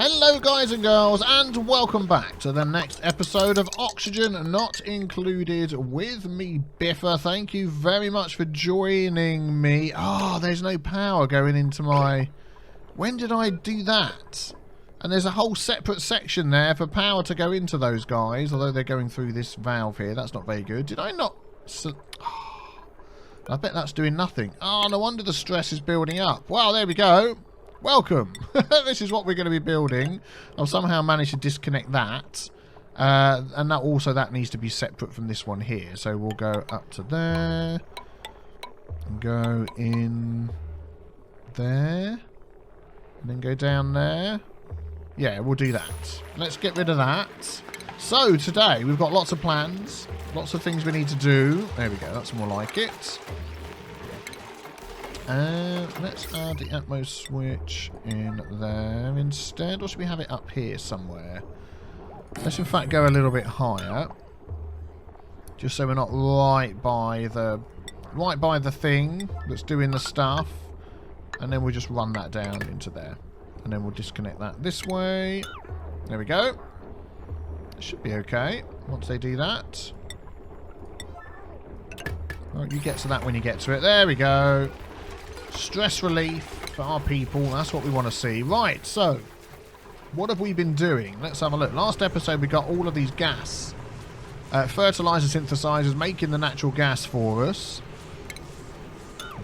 Hello guys and girls, and welcome back to the next episode of Oxygen Not Included with me, Biffa. Thank you very much for joining me. Oh, there's no power going into my... When did I do that? And there's a whole separate section there for power to go into those guys, although they're going through this valve here. That's not very good. Did I not... I bet that's doing nothing. Oh, no wonder the stress is building up. Well, there we go. Welcome. This is what we're going to be building. I've somehow managed to disconnect that. And that needs to be separate from this one here. So we'll go up to there. And go in there. And then go down there. Yeah, we'll do that. Let's get rid of that. So, today we've got lots of plans. Lots of things we need to do. There we go. That's more like it. Let's add the Atmos switch in there instead, or should we have it up here somewhere? Let's in fact go a little bit higher, just so we're not right by the thing that's doing the stuff, and then we'll just run that down into there, and then we'll disconnect that this way. There we go. It should be okay once they do that. Well, you get to that when you get to it. There we go. Stress relief for our people. That's what we want to see. Right, so what have we been doing? Let's have a look. Last episode we got all of these gas fertilizer synthesizers making the natural gas for us.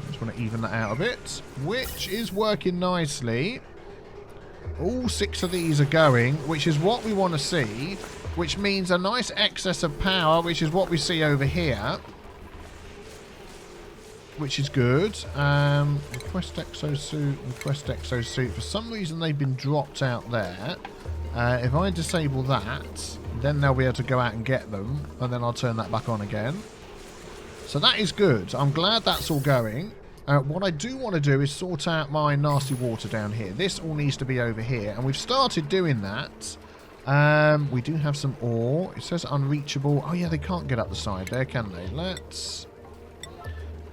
Just want to even that out a bit, which is working nicely. All 6 of these are going, which is what we want to see, which means a nice excess of power, which is what we see over here. Which is good. Request exosuit. For some reason they've been dropped out there. If I disable that, then they'll be able to go out and get them, and then I'll turn that back on again. So that is good. I'm glad that's all going. What I do want to do is sort out my nasty water down here. This all needs to be over here, and we've started doing that. We do have some ore. It says unreachable. Oh yeah, they can't get up the side there, can they? Let's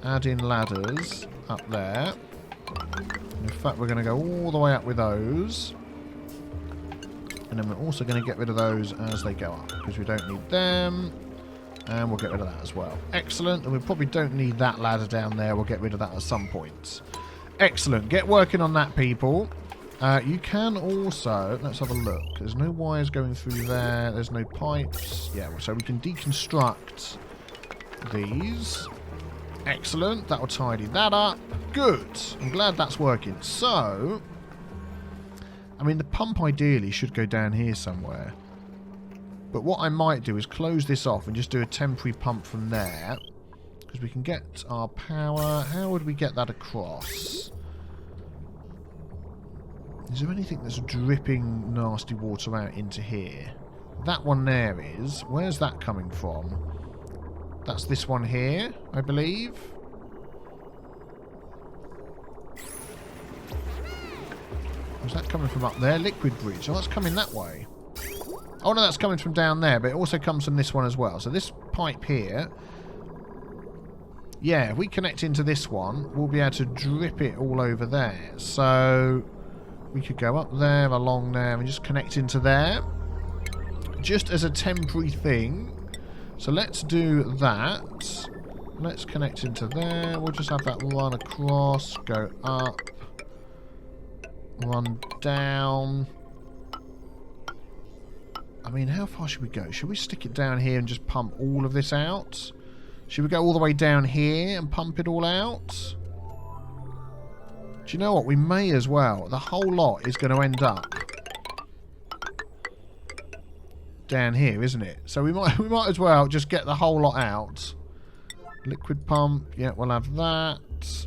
add in ladders up there. In fact, we're going to go all the way up with those. And then we're also going to get rid of those as they go up, because we don't need them. And we'll get rid of that as well. Excellent. And we probably don't need that ladder down there. We'll get rid of that at some point. Excellent. Get working on that, people. You can also... Let's have a look. There's no wires going through there. There's no pipes. Yeah, so we can deconstruct these. Excellent. That will tidy that up. Good. I'm glad that's working. So, I mean, the pump ideally should go down here somewhere. But what I might do is close this off and just do a temporary pump from there. Because we can get our power. How would we get that across? Is there anything that's dripping nasty water out into here? That one there is. Where's that coming from? That's this one here, I believe. Is that coming from up there? Liquid bridge. Oh, that's coming that way. Oh, no, that's coming from down there, but it also comes from this one as well. So this pipe here, yeah, if we connect into this one, we'll be able to drip it all over there. So we could go up there, along there, and just connect into there. Just as a temporary thing. So let's do that. Let's connect into there. We'll just have that run across, go up, run down. I mean, how far should we go? Should we stick it down here and just pump all of this out? Should we go all the way down here and pump it all out? Do you know what? We may as well. The whole lot is going to end up down here, isn't it? So we might as well just get the whole lot out. Liquid pump, yeah, we'll have that.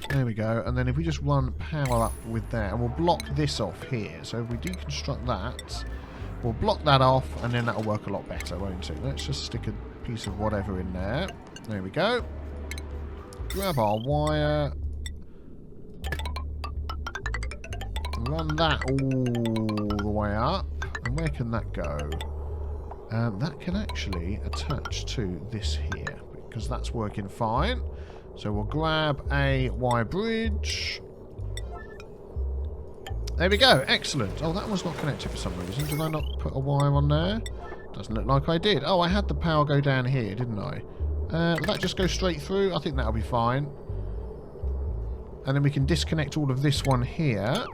There we go. And then if we just run power up with there, and we'll block this off here. So if we deconstruct that, we'll block that off, and then that'll work a lot better, won't it? Let's just stick a piece of whatever in there. There we go. Grab our wire. Run that all the way up. And where can that go? That can actually attach to this here, because that's working fine. So we'll grab a wire bridge. There we go. Excellent. Oh, that one's not connected for some reason. Did I not put a wire on there? Doesn't look like I did. Oh, I had the power go down here, didn't I? Will that just go straight through? I think that'll be fine. And then we can disconnect all of this one here.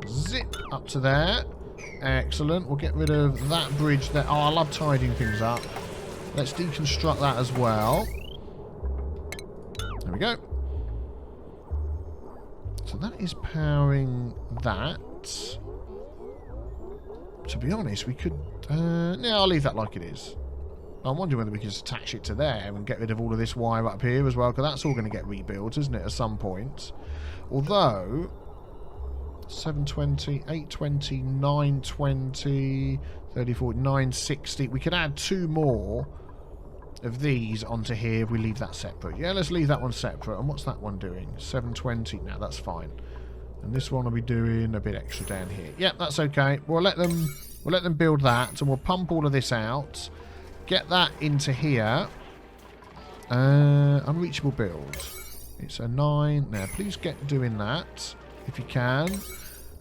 Zip up to there. Excellent. We'll get rid of that bridge there. Oh, I love tidying things up. Let's deconstruct that as well. There we go. So that is powering that. To be honest, we could... no, I'll leave that like it is. I'm wondering whether we can just attach it to there and get rid of all of this wire up here as well, because that's all going to get rebuilt, isn't it, at some point? Although... 720, 820, 920, 34, 960. We could add 2 more of these onto here if we leave that separate. Yeah, let's leave that one separate. And what's that one doing? 720. Now that's fine. And this one will be doing a bit extra down here. Yep, that's okay. We'll let them build that, and we'll pump all of this out. Get that into here. Unreachable build. It's a 9. Now, please get doing that if you can.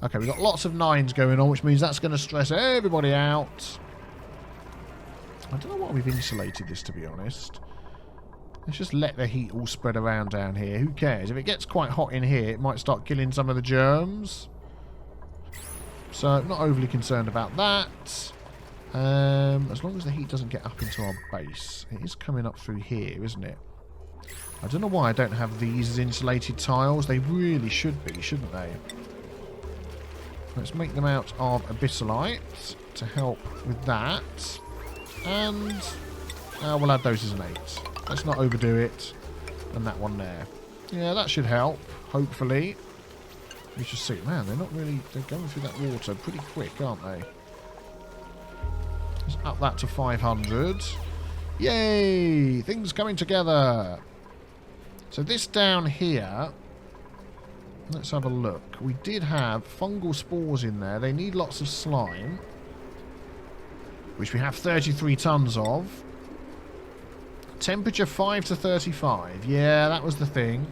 Okay, we've got lots of 9s going on, which means that's going to stress everybody out. I don't know why we've insulated this, to be honest. Let's just let the heat all spread around down here. Who cares? If it gets quite hot in here, it might start killing some of the germs. So, not overly concerned about that. As long as the heat doesn't get up into our base. It is coming up through here, isn't it? I don't know why I don't have these as insulated tiles. They really should be, shouldn't they? Let's make them out of abyssalite to help with that. And we'll add those as an 8. Let's not overdo it. And that one there. Yeah, that should help, hopefully. We should see. Man, they're not really... They're going through that water pretty quick, aren't they? Let's up that to 500. Yay! Things coming together. So this down here... Let's have a look. We did have fungal spores in there. They need lots of slime. Which we have 33 tons of. Temperature 5 to 35. Yeah, that was the thing.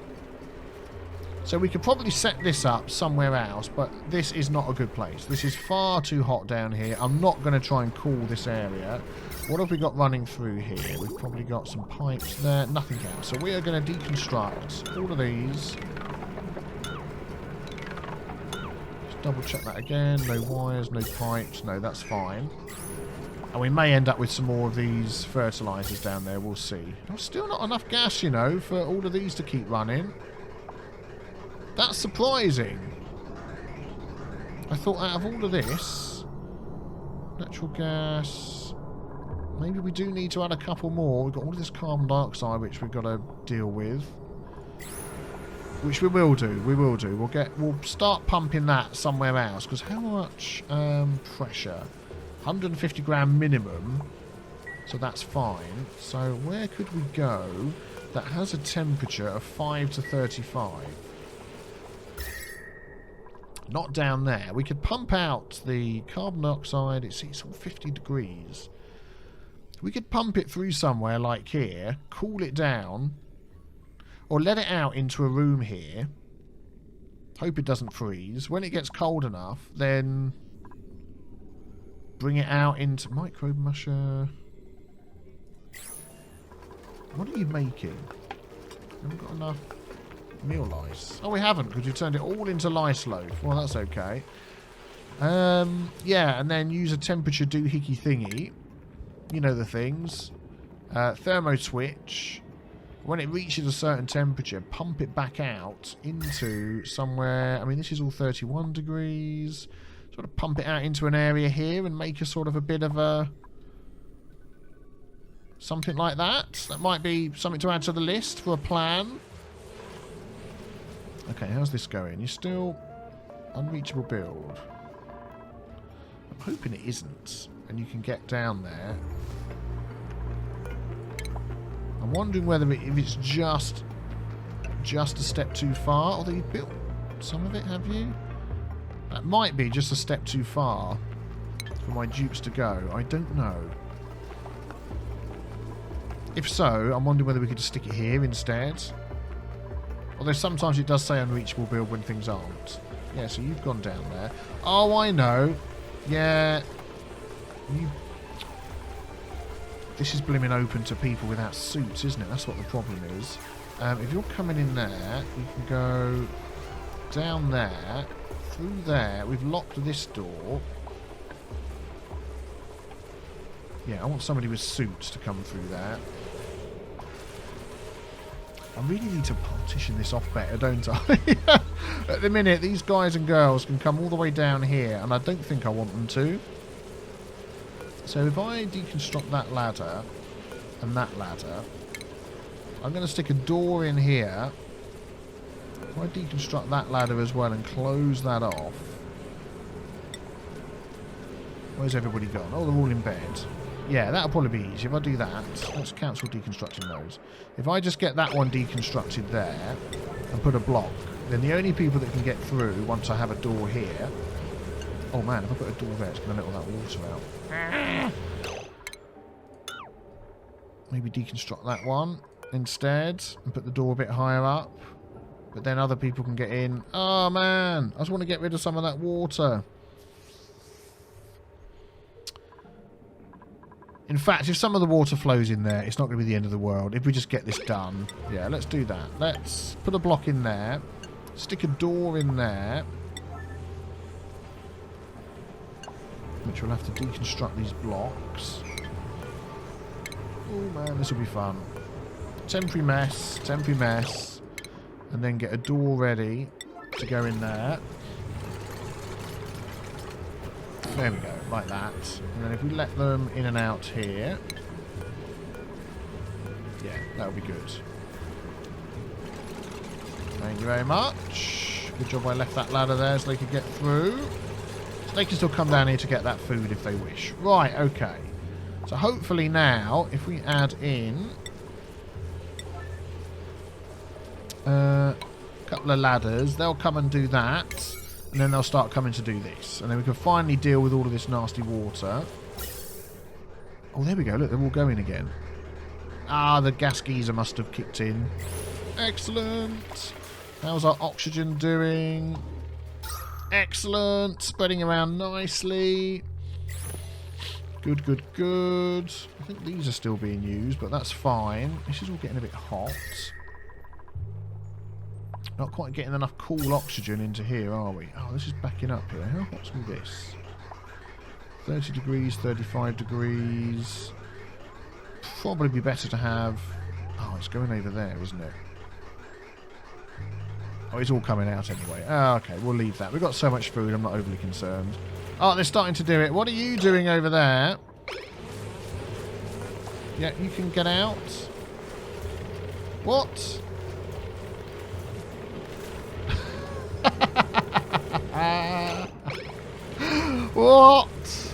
So we could probably set this up somewhere else, but this is not a good place. This is far too hot down here. I'm not going to try and cool this area. What have we got running through here? We've probably got some pipes there. Nothing else. So we are going to deconstruct all of these. Just double check that again. No wires, no pipes. No, that's fine. And we may end up with some more of these fertilizers down there. We'll see. There's still not enough gas, you know, for all of these to keep running. That's surprising. I thought out of all of this, natural gas, maybe we do need to add a couple more. We've got all this carbon dioxide which we've got to deal with. Which we will do. We will do. We'll start pumping that somewhere else. Because how much pressure? 150 gram minimum. So that's fine. So where could we go that has a temperature of 5 to 35? Not down there. We could pump out the carbon dioxide. It's all 50 degrees. We could pump it through somewhere like here, cool it down, or let it out into a room here. Hope it doesn't freeze. When it gets cold enough, then bring it out into microbe musher. What are you making? Haven't got enough meal lice. Oh, we haven't, because we turned it all into lice loaf. Well, that's okay. Yeah, and then use a temperature doohickey thingy. You know the things. Thermo switch. When it reaches a certain temperature, pump it back out into somewhere. I mean, this is all 31 degrees. Sort of pump it out into an area here and make a sort of a bit of a... something like that. That might be something to add to the list for a plan. Okay, how's this going? You're still unreachable build. I'm hoping it isn't, and you can get down there. I'm wondering whether if it's just a step too far. Although you've built some of it, have you? That might be just a step too far for my dupes to go. I don't know. If so, I'm wondering whether we could just stick it here instead. Although sometimes it does say unreachable build when things aren't. Yeah, so you've gone down there. Oh, I know. Yeah. This is blooming open to people without suits, isn't it? That's what the problem is. If you're coming in there, you can go down there, through there. We've locked this door. Yeah, I want somebody with suits to come through there. I really need to partition this off better, don't I? At the minute, these guys and girls can come all the way down here, and I don't think I want them to. So if I deconstruct that ladder and that ladder, I'm going to stick a door in here. If I deconstruct that ladder as well and close that off. Where's everybody gone? Oh, they're all in bed. Yeah, that'll probably be easy. If I do that, let's cancel deconstructing those. If I just get that one deconstructed there and put a block, then the only people that can get through once I have a door here... Oh man, if I put a door there, it's going to let all that water out. Maybe deconstruct that one instead and put the door a bit higher up. But then other people can get in. Oh man, I just want to get rid of some of that water. In fact, if some of the water flows in there, it's not going to be the end of the world. If we just get this done. Yeah, let's do that. Let's put a block in there. Stick a door in there. Which we'll have to deconstruct these blocks. Oh man, this will be fun. Temporary mess. And then get a door ready to go in there. There we go, like that. And then if we let them in and out here... Yeah, that'll be good. Thank you very much. Good job I left that ladder there so they could get through. So they can still come down here to get that food if they wish. Right, okay. So hopefully now, if we add in... a couple of ladders, they'll come and do that. And then they'll start coming to do this. And then we can finally deal with all of this nasty water. Oh, there we go. Look, they're all going again. Ah, the gas geyser must have kicked in. Excellent. How's our oxygen doing? Excellent. Spreading around nicely. Good, good, good. I think these are still being used, but that's fine. This is all getting a bit hot. Not quite getting enough cool oxygen into here, are we? Oh, this is backing up here. How hot's all this? 30 degrees, 35 degrees. Probably be better to have... Oh, it's going over there, isn't it? Oh, it's all coming out anyway. Oh, okay, we'll leave that. We've got so much food, I'm not overly concerned. Oh, they're starting to do it. What are you doing over there? Yeah, you can get out. What? What?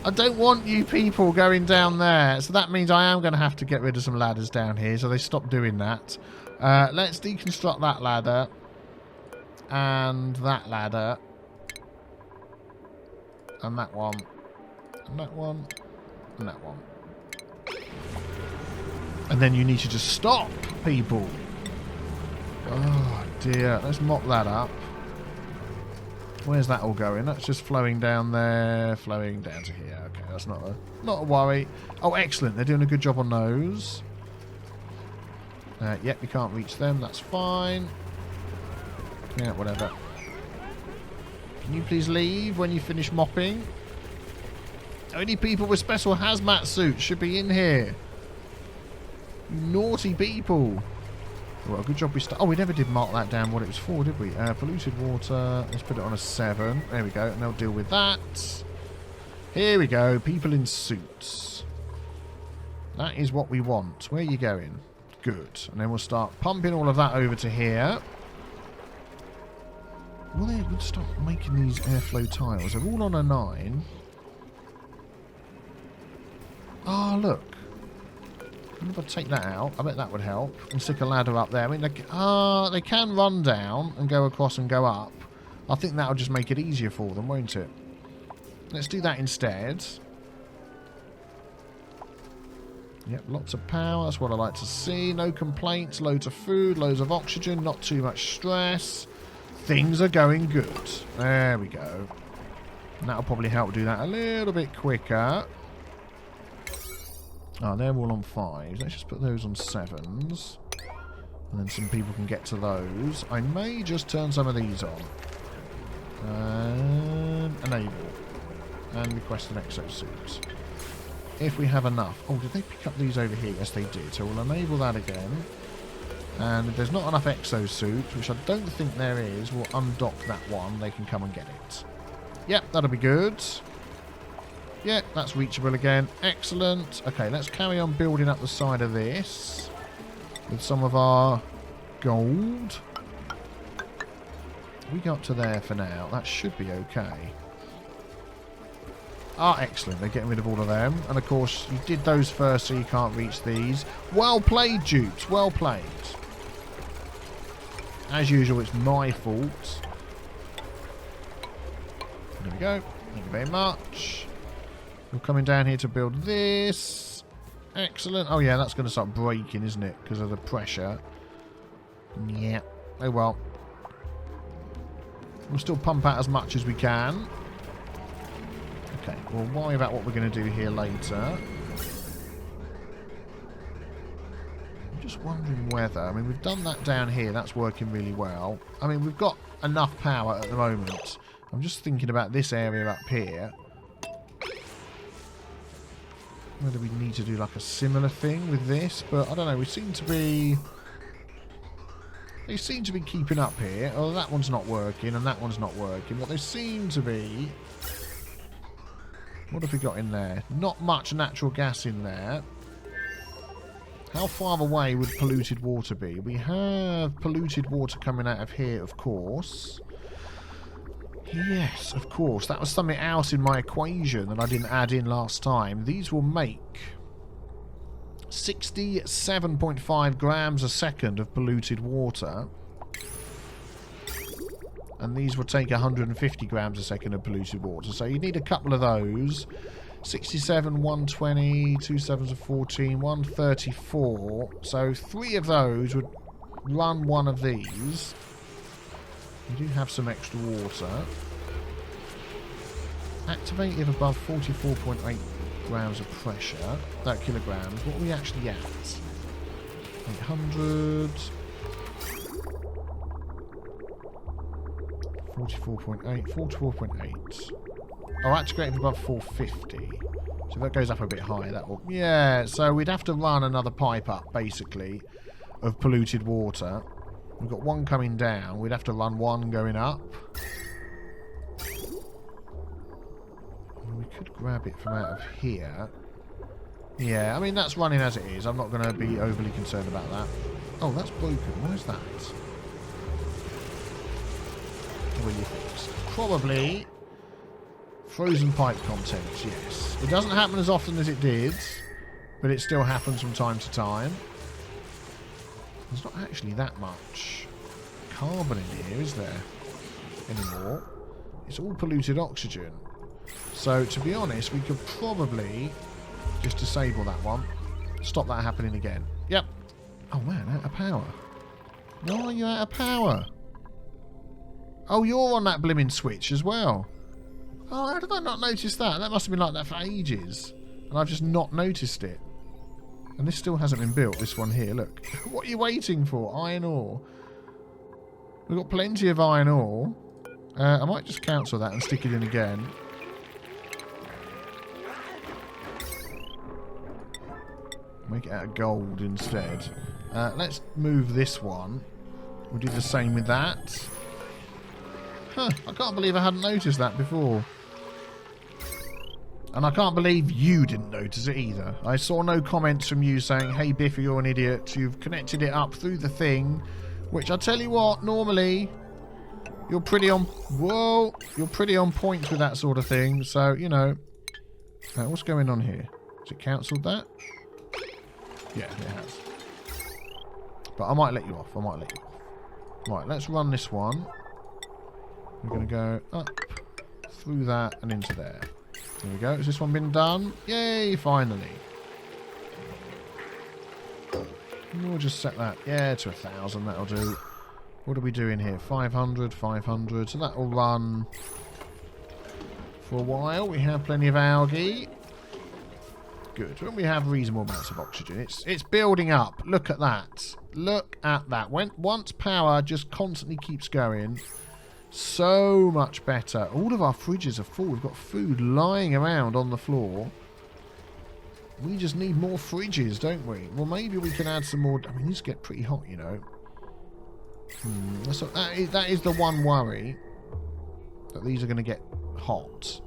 I don't want you people going down there. So that means I am going to have to get rid of some ladders down here. So they stop doing that. Let's deconstruct that ladder. And that ladder. And that one. And that one. And that one. And then you need to just stop, people. Oh, dear. Let's mop that up. Where's that all going? That's just flowing down there, flowing down to here. Okay, that's not a worry. Oh, excellent. They're doing a good job on those. Yep, you can't reach them. That's fine. Yeah, whatever. Can you please leave when you finish mopping? Only people with special hazmat suits should be in here. You naughty people. Well, good job we oh, we never did mark that down what it was for, did we? Polluted water. Let's put it on a 7. There we go. And they'll deal with that. Here we go. People in suits. That is what we want. Where are you going? Good. And then we'll start pumping all of that over to here. Well, we'll start making these airflow tiles. They're all on a 9. Oh, look. If I take that out, I bet that would help. And stick a ladder up there. I mean, they can run down and go across and go up. I think that'll just make it easier for them, won't it? Let's do that instead. Yep, lots of power. That's what I like to see. No complaints. Loads of food. Loads of oxygen. Not too much stress. Things are going good. There we go. And that'll probably help do that a little bit quicker. Oh, they're all on 5s. Let's just put those on 7s. And then some people can get to those. I may just turn some of these on. Enable. And request an exosuit. If we have enough. Oh, did they pick up these over here? Yes, they did. So we'll enable that again. And if there's not enough exosuits, which I don't think there is, we'll undock that one. They can come and get it. Yep, that'll be good. Yep, that's reachable again. Excellent. Okay, let's carry on building up the side of this with some of our gold. We got to there for now. That should be okay. Ah, excellent. They're getting rid of all of them. And, of course, you did those first, so you can't reach these. Well played, Dupes. Well played. As usual, it's my fault. There we go. Thank you very much. We're coming down here to build this. Excellent. Oh, yeah, that's going to start breaking, isn't it? Because of the pressure. Yeah. Oh, well. We'll still pump out as much as we can. Okay, we'll worry about what we're going to do here later. I'm just wondering whether... I mean, we've done that down here. That's working really well. I mean, we've got enough power at the moment. I'm just thinking about this area up here. Whether we need to do like a similar thing with this. But I don't know. We seem to be... They seem to be keeping up here. Oh, that one's not working and that one's not working. But they seem to be... What have we got in there? Not much natural gas in there. How far away would polluted water be? We have polluted water coming out of here, of course. Yes, of course. That was something else in my equation that I didn't add in last time. These will make 67.5 grams a second of polluted water. And these will take 150 grams a second of polluted water. So you need a couple of those. 67, 120, 2 7s of 14, 134. So 3 of those would run one of these. We do have some extra water. Activate if above 44.8 grams of pressure. Kilograms. What are we actually at? 800... 44.8, 44.8. Oh, activate above 450. So if that goes up a bit higher, that will... Yeah, so we'd have to run another pipe up, basically, of polluted water. We've got one coming down. We'd have to run one going up. We could grab it from out of here. Yeah, I mean, that's running as it is. I'm not going to be overly concerned about that. Oh, that's broken. Why is that? Will you fix? Probably frozen pipe contents, yes. It doesn't happen as often as it did, but it still happens from time to time. There's not actually that much carbon in here, is there? Anymore. It's all polluted oxygen. So, to be honest, we could probably just disable that one. Stop that happening again. Yep. Oh man, out of power. Why are you out of power? Oh, you're on that blimmin' switch as well. Oh, how did I not notice that? That must have been like that for ages. And I've just not noticed it. And this still hasn't been built, this one here. Look. What are you waiting for? Iron ore. We've got plenty of iron ore. I might just cancel that and stick it in again. Make it out of gold instead. Let's move this one. We'll do the same with that. Huh, I can't believe I hadn't noticed that before. And I can't believe you didn't notice it either. I saw no comments from you saying, hey Biffa, you're an idiot. You've connected it up through the thing. Which I tell you what, normally you're pretty on... Whoa! You're pretty on point with that sort of thing. So, you know. What's going on here? Has it cancelled that? Yeah, it has. But I might let you off. I might let you off. Right, let's run this one. We're going to go up, through that, and into there. There we go. Has this one been done? Yay, finally. We'll just set that, yeah, to 1,000. That'll do. What are we doing here? 500, 500. So that will run for a while. We have plenty of algae. Good. When we have reasonable amounts of oxygen, it's building up. Look at that. Look at that. Once power just constantly keeps going, so much better. All of our fridges are full. We've got food lying around on the floor. We just need more fridges, don't we? Well, maybe we can add some more. I mean, these get pretty hot, you know. So that is the one worry, that these are going to get hot.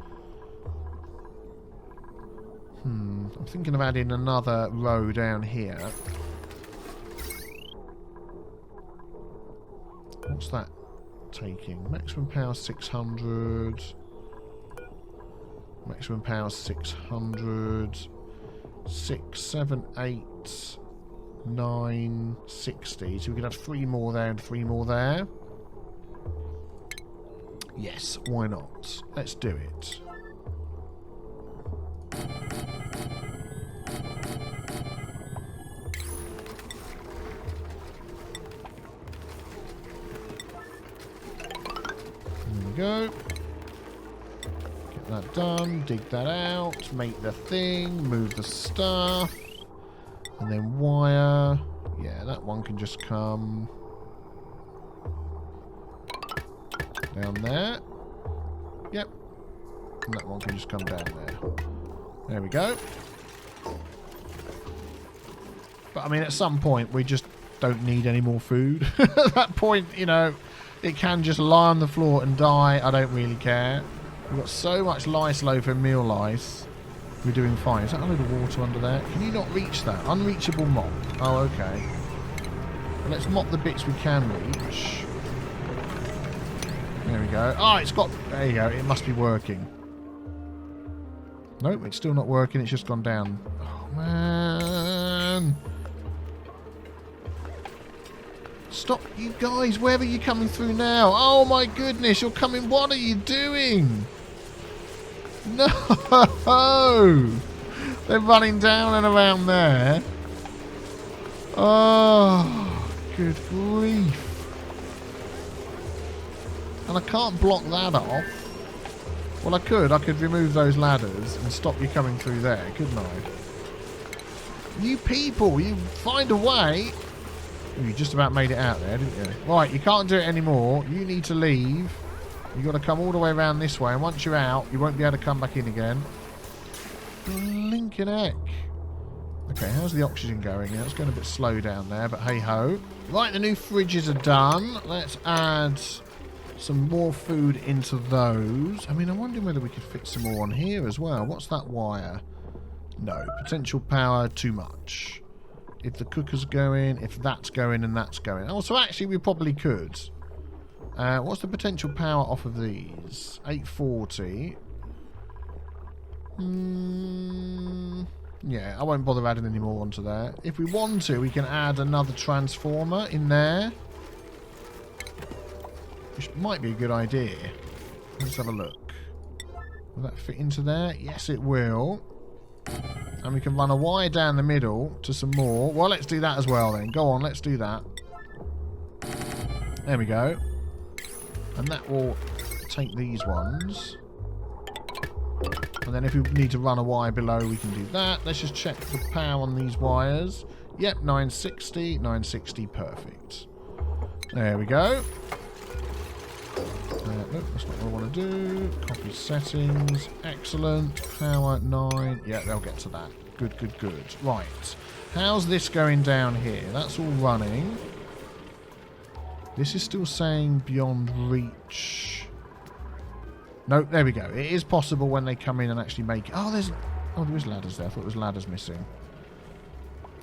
I'm thinking of adding another row down here. What's that taking? Maximum power 600. Maximum power 600. 6, 7, 8, 9, 60. So we can have 3 more there and 3 more there. Yes, why not? Let's do it. There we go. Get that done. Dig that out. Make the thing. Move the stuff. And then wire. Yeah, that one can just come down there. Yep. And that one can just come down there. There we go. But I mean, at some point, we just don't need any more food. At that point, you know, it can just lie on the floor and die. I don't really care. We've got so much lice loaf and meal lice. We're doing fine. Is that a load of water under there? Can you not reach that? Unreachable mop. Oh, okay. Well, let's mop the bits we can reach. There we go. Oh, it's got... There you go. It must be working. Nope, it's still not working. It's just gone down. Oh, man. Stop, you guys. Where are you coming through now? Oh, my goodness. You're coming... What are you doing? No! They're running down and around there. Oh, good grief. And I can't block that off. Well, I could remove those ladders and stop you coming through there, couldn't I? You people, you find a way. Oh, you just about made it out there, didn't you? Right, you can't do it anymore. You need to leave. You've got to come all the way around this way, and once you're out, you won't be able to come back in again. Blinking heck. Okay, how's the oxygen going? Yeah, it's going a bit slow down there, but hey-ho. Right, the new fridges are done. Let's add some more food into those. I mean, I'm wondering whether we could fit some more on here as well. What's that wire? No. Potential power, too much. If the cooker's going, if that's going, and that's going. Oh, so actually we probably could. What's the potential power off of these? 840. Yeah, I won't bother adding any more onto there. If we want to, we can add another transformer in there. Which might be a good idea. Let's have a look. Will that fit into there? Yes, it will. And we can run a wire down the middle to some more. Well, let's do that as well then. Go on, let's do that. There we go. And that will take these ones. And then if we need to run a wire below, we can do that. Let's just check the power on these wires. Yep, 960, 960, perfect. There we go. Nope, that's not what I want to do. Copy settings. Excellent. Power 9. Yeah, they'll get to that. Good, good, good. Right. How's this going down here? That's all running. This is still saying beyond reach. Nope, there we go. It is possible when they come in and actually make it. Oh, there is ladders there. I thought there was ladders missing.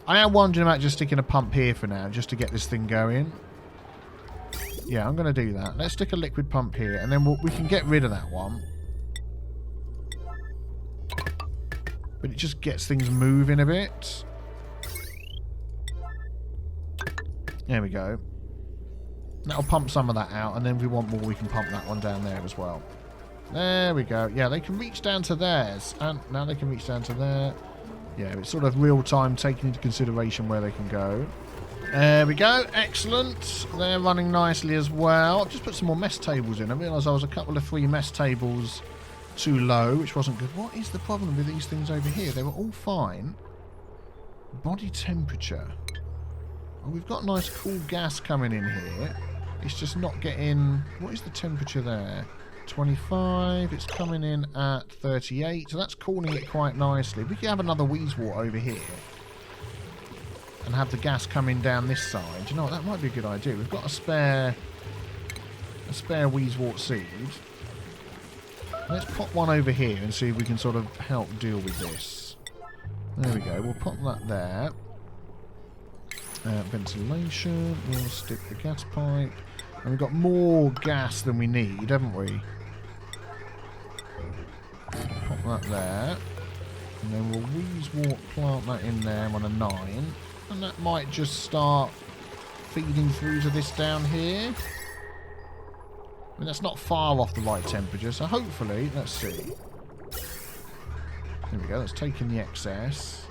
I am wondering about just sticking a pump here for now, just to get this thing going. Yeah, I'm going to do that. Let's stick a liquid pump here, and then we can get rid of that one. But it just gets things moving a bit. There we go. That'll pump some of that out, and then if we want more, we can pump that one down there as well. There we go. Yeah, they can reach down to theirs, and now they can reach down to there. Yeah, it's sort of real time, taking into consideration where they can go. There we go. Excellent. They're running nicely as well. I've just put some more mess tables in. I realised I was a couple of 3 mess tables too low, which wasn't good. What is the problem with these things over here? They were all fine. Body temperature. Oh, we've got nice cool gas coming in here. It's just not getting... What is the temperature there? 25. It's coming in at 38. So that's cooling it quite nicely. We could have another Heavi-Watt over here. And have the gas coming down this side. Do you know what? That might be a good idea. We've got a spare Heavi-Watt seed. Let's pop one over here and see if we can sort of help deal with this. There we go. We'll pop that there. Ventilation. We'll stick the gas pipe. And we've got more gas than we need, haven't we? Pop that there. And then we'll Heavi-Watt plant that in there on a 9. And that might just start feeding through to this down here. I mean, that's not far off the right temperature, so hopefully, let's see. There we go, that's taking the excess.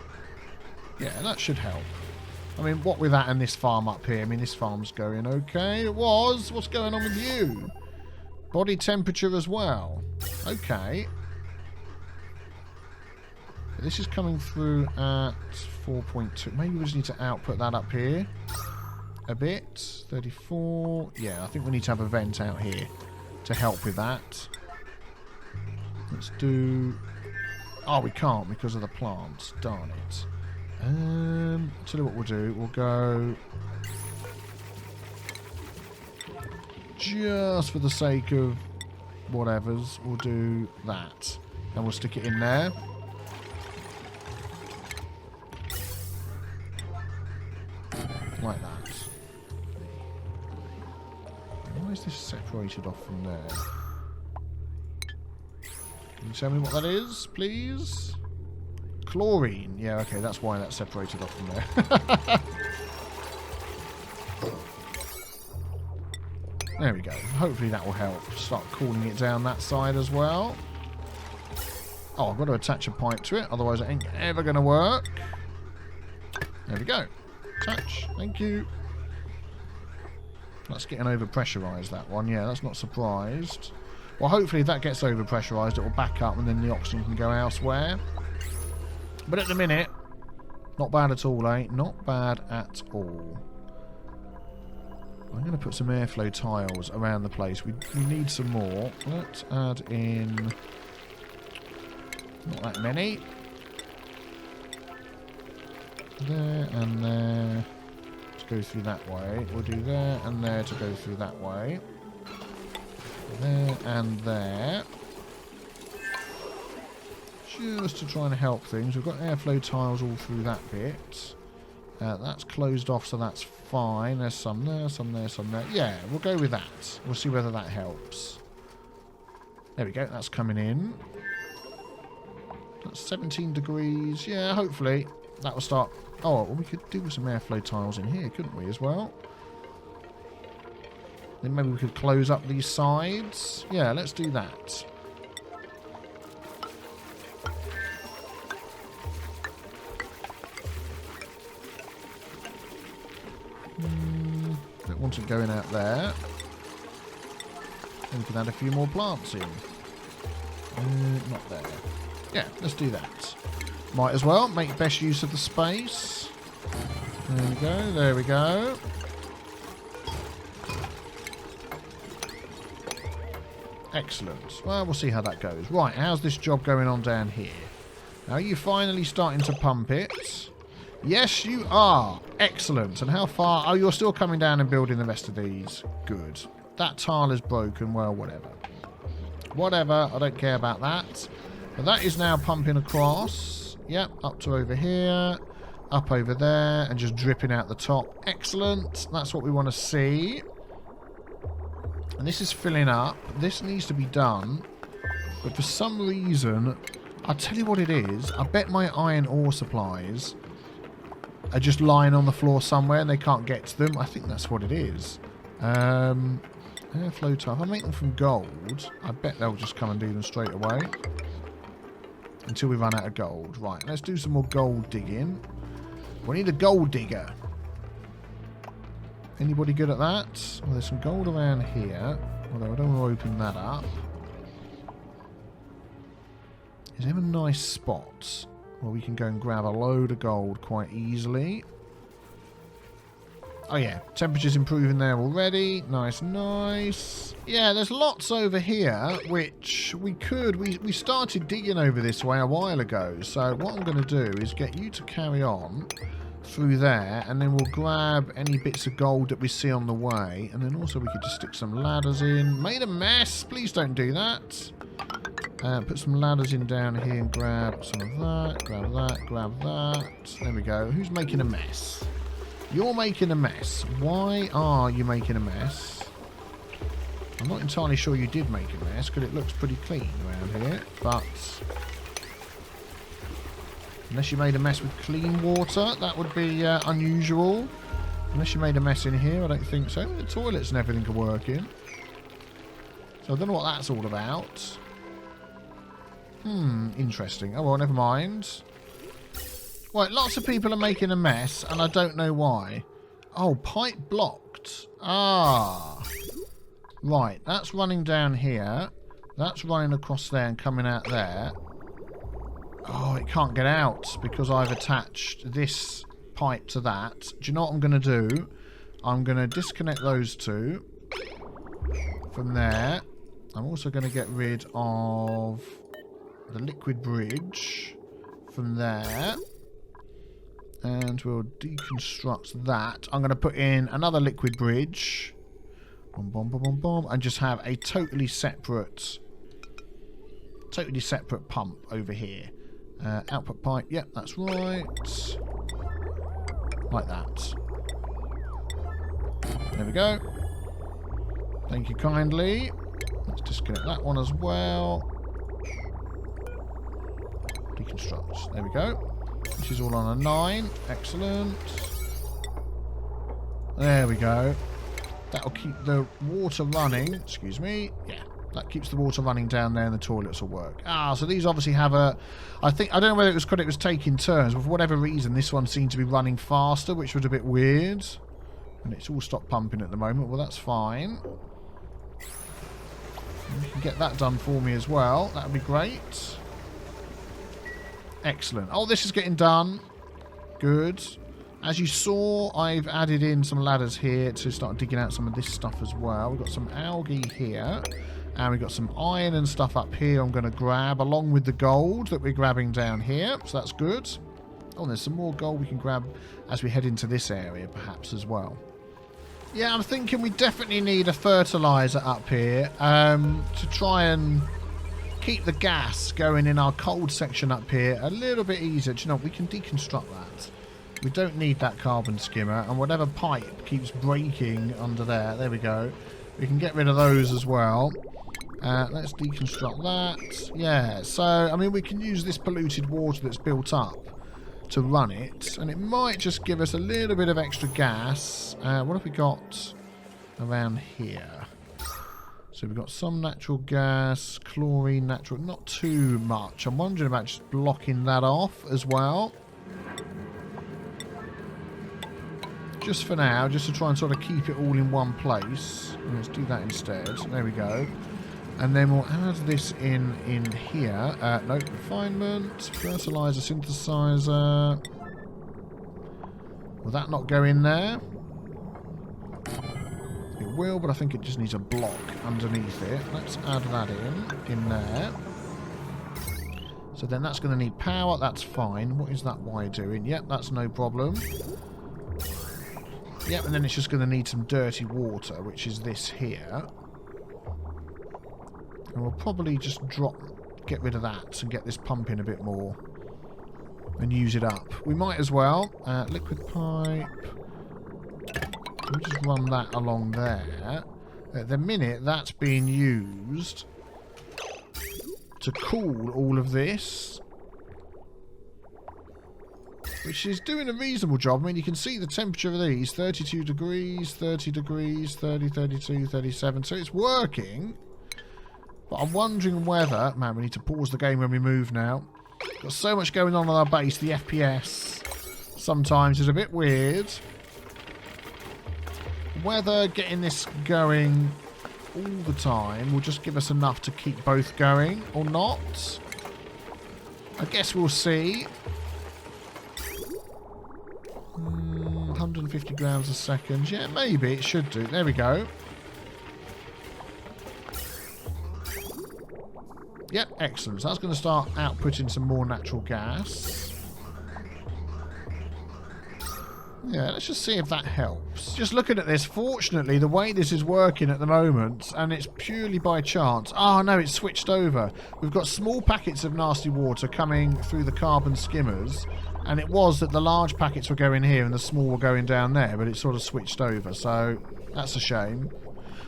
Yeah, that should help. I mean, what with that and this farm up here? I mean, this farm's going okay. It was. What's going on with you? Body temperature as well. Okay. This is coming through at 4.2. Maybe we just need to output that up here a bit. 34. Yeah, I think we need to have a vent out here to help with that. Let's do... Oh, we can't because of the plants. Darn it. Tell you what we'll do. We'll go... Just for the sake of whatevers, we'll do that. And we'll stick it in there. Like that. Why is this separated off from there? Can you tell me what that is, please? Chlorine. Yeah, okay, that's why that's separated off from there. There we go. Hopefully that will help. Start cooling it down that side as well. Oh, I've got to attach a pipe to it, otherwise it ain't ever going to work. There we go. Touch. Thank you. That's getting over-pressurised, that one. Yeah, that's not surprised. Well, hopefully if that gets over-pressurised, it will back up and then the oxygen can go elsewhere. But at the minute, not bad at all, eh? Not bad at all. I'm going to put some airflow tiles around the place. We need some more. Let's add in... Not that many. There and there to go through that way. We'll do there and there to go through that way. There and there. Just to try and help things. We've got airflow tiles all through that bit. That's closed off, so that's fine. There's some there, some there, some there. Yeah, we'll go with that. We'll see whether that helps. There we go. That's coming in. That's 17 degrees. Yeah, hopefully that will start... Oh, well, we could do some airflow tiles in here, couldn't we, as well? Then maybe we could close up these sides. Yeah, let's do that. Don't want it going out there. And we can add a few more plants in. Not there. Yeah, let's do that. Might as well make best use of the space. There we go, there we go. Excellent. Well, we'll see how that goes. Right, how's this job going on down here? Are you finally starting to pump it? Yes, you are. Excellent. And how far? Oh, you're still coming down and building the rest of these. Good. That tile is broken. Well, whatever. Whatever. I don't care about that. But that is now pumping across. Yep, up to over here. Up over there. And just dripping out the top. Excellent. That's what we want to see. And this is filling up. This needs to be done. But for some reason, I'll tell you what it is. I bet my iron ore supplies are just lying on the floor somewhere and they can't get to them. I think that's what it is. Airflow tile. If I make them from gold, I bet they'll just come and do them straight away. Until we run out of gold. Right, let's do some more gold digging. We need a gold digger. Anybody good at that? Well, there's some gold around here. Although I don't want to open that up. Is there a nice spot where we can go and grab a load of gold quite easily? Oh yeah, temperature's improving there already. Nice, nice. Yeah, there's lots over here, which we could... We started digging over this way a while ago. So what I'm going to do is get you to carry on through there, and then we'll grab any bits of gold that we see on the way. And then also we could just stick some ladders in. Made a mess. Please don't do that. Put some ladders in down here and grab some of that. Grab that, grab that. There we go. Who's making a mess? You're making a mess. Why are you making a mess? I'm not entirely sure you did make a mess, because it looks pretty clean around here. But unless you made a mess with clean water, that would be unusual. Unless you made a mess in here, I don't think so. The toilets and everything are working. So I don't know what that's all about. Interesting. Oh, well, never mind. Right, lots of people are making a mess, and I don't know why. Oh, pipe blocked. Ah. Right, that's running down here. That's running across there and coming out there. Oh, it can't get out because I've attached this pipe to that. Do you know what I'm going to do? I'm going to disconnect those two from there. I'm also going to get rid of the liquid bridge from there. And we'll deconstruct that. I'm going to put in another liquid bridge. Boom, boom, boom, boom, boom. And just have a totally separate pump over here. Output pipe. Yep, that's right. Like that. There we go. Thank you kindly. Let's disconnect that one as well. Deconstruct. There we go. Which is all on a 9. Excellent. There we go. That'll keep the water running. Excuse me. Yeah. That keeps the water running down there and the toilets will work. Ah, so these obviously have a... I don't know whether it was because it was taking turns, but for whatever reason, this one seemed to be running faster, which was a bit weird. And it's all stopped pumping at the moment. Well, that's fine. And you can get that done for me as well. That would be great. Excellent. Oh, this is getting done. Good. As you saw, I've added in some ladders here to start digging out some of this stuff as well. We've got some algae here. And we've got some iron and stuff up here I'm going to grab, along with the gold that we're grabbing down here. So that's good. Oh, there's some more gold we can grab as we head into this area, perhaps, as well. Yeah, I'm thinking we definitely need a fertilizer up here to try and keep the gas going in our cold section up here a little bit easier. Do you know, we can deconstruct that. We don't need that carbon skimmer, and whatever pipe keeps breaking under there we go. We can get rid of those as well. Let's deconstruct that. Yeah, so, I mean, we can use this polluted water that's built up to run it, and it might just give us a little bit of extra gas. What have we got around here? So we've got some natural gas, chlorine, natural, not too much. I'm wondering about just blocking that off as well. Just for now, just to try and sort of keep it all in one place. Let's do that instead. There we go. And then we'll add this in here. No, refinement, fertilizer, synthesizer. Will that not go in there? It will, but I think it just needs a block underneath it. Let's add that in there. So then that's going to need power. That's fine. What is that wire doing? Yep, that's no problem. Yep, and then it's just going to need some dirty water, which is this here. And we'll probably just get rid of that and get this pumping a bit more and use it up. We might as well. Liquid pipe. We'll just run that along there. At the minute, that's being used to cool all of this, which is doing a reasonable job. I mean, you can see the temperature of these. 32 degrees, 30 degrees, 30, 32, 37. So it's working. But I'm wondering whether... Man, we need to pause the game when we move now. Got so much going on our base. The FPS sometimes is a bit weird. whether getting this going all the time will just give us enough to keep both going or not. I guess we'll see. 150 grams a second. Yeah, maybe it should do. There we go. Yep, excellent. So that's going to start outputting some more natural gas. Yeah, let's just see if that helps. Just looking at this, fortunately, the way this is working at the moment, and it's purely by chance. Oh, no, it's switched over. We've got small packets of nasty water coming through the carbon skimmers, and it was that the large packets were going here and the small were going down there, but it sort of switched over, so that's a shame.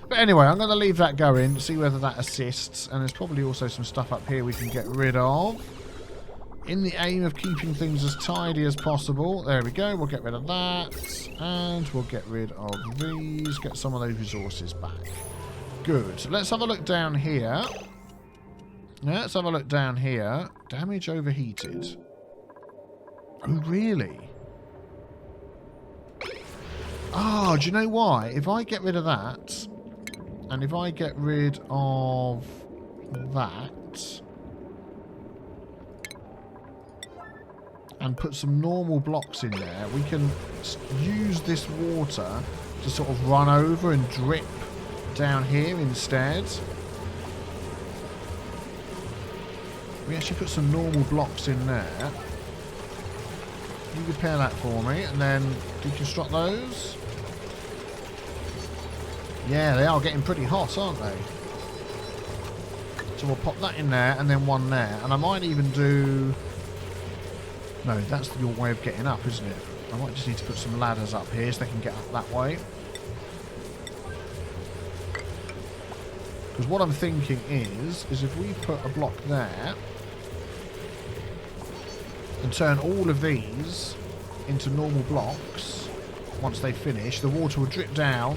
But anyway, I'm going to leave that going, see whether that assists, and there's probably also some stuff up here we can get rid of. In the aim of keeping things as tidy as possible. There we go. We'll get rid of that. And we'll get rid of these. Get some of those resources back. Good. Let's have a look down here. Let's have a look down here. Damage overheated. Oh, really? Oh, do you know why? If I get rid of that, and if I get rid of that, and put some normal blocks in there, we can use this water to sort of run over and drip down here instead. We actually put some normal blocks in there. You repair that for me and then deconstruct those. Yeah, they are getting pretty hot, aren't they? So we'll pop that in there and then one there. And I might even do... No, that's your way of getting up, isn't it? I might just need to put some ladders up here so they can get up that way. Because what I'm thinking is if we put a block there and turn all of these into normal blocks, once they finish, the water will drip down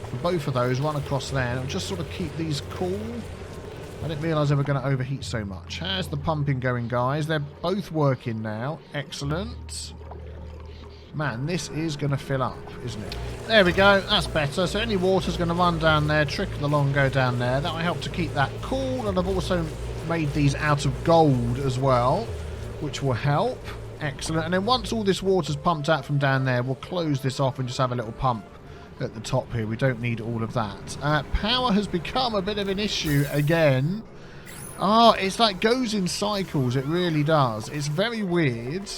from both of those, run across there, and it'll just sort of keep these cool. I didn't realise they were going to overheat so much. How's the pumping going, guys? They're both working now. Excellent. Man, this is going to fill up, isn't it? There we go. That's better. So any water's going to run down there, trickle along, go down there. That will help to keep that cool. And I've also made these out of gold as well, which will help. Excellent. And then once all this water's pumped out from down there, we'll close this off and just have a little pump at the top here. We don't need all of that. Power has become a bit of an issue again. Oh, it's like goes in cycles. It really does. It's very weird.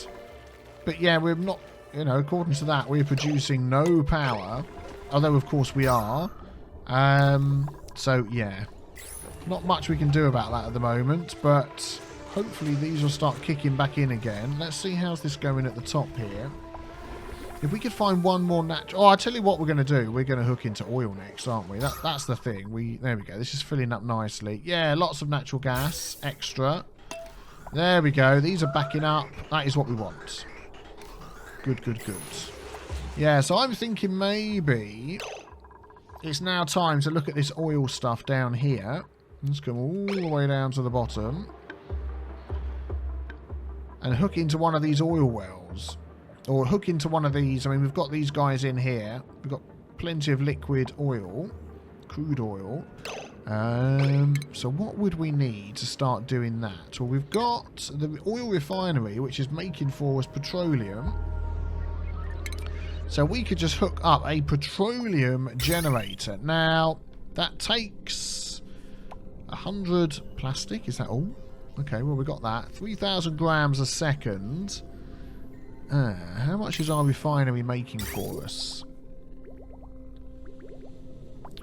But yeah, we're not, you know, according to that, we're producing no power. Although, of course, we are. So, yeah. Not much we can do about that at the moment. But hopefully these will start kicking back in again. Let's see how's this going at the top here. If we could find one more natural... Oh, I'll tell you what we're going to do. We're going to hook into oil next, aren't we? That's the thing. There we go. This is filling up nicely. Yeah, lots of natural gas. Extra. There we go. These are backing up. That is what we want. Good, good, good. Yeah, so I'm thinking maybe it's now time to look at this oil stuff down here. Let's come all the way down to the bottom. And hook into one of these oil wells. Or hook into one of these. I mean, we've got these guys in here. We've got plenty of liquid oil. Crude oil. So what would we need to start doing that? Well, we've got the oil refinery, which is making for us petroleum. So we could just hook up a petroleum generator. Now, that takes 100 plastic. Is that all? Okay, well, we got that. 3,000 grams a second. How much is our refinery making for us?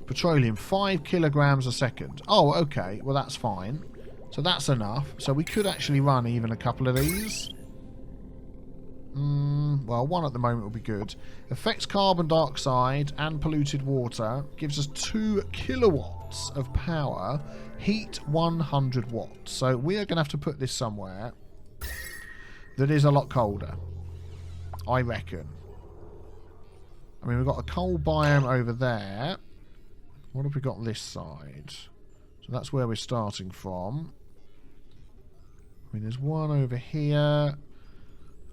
Petroleum, 5 kilograms a second. Oh, okay. Well, that's fine. So that's enough. So we could actually run even a couple of these. Well, one at the moment will be good. Affects carbon dioxide and polluted water. Gives us 2 kilowatts of power. Heat 100 watts. So we are going to have to put this somewhere that is a lot colder, I reckon. I mean, we've got a cold biome over there. What have we got this side? So that's where we're starting from. I mean, there's one over here.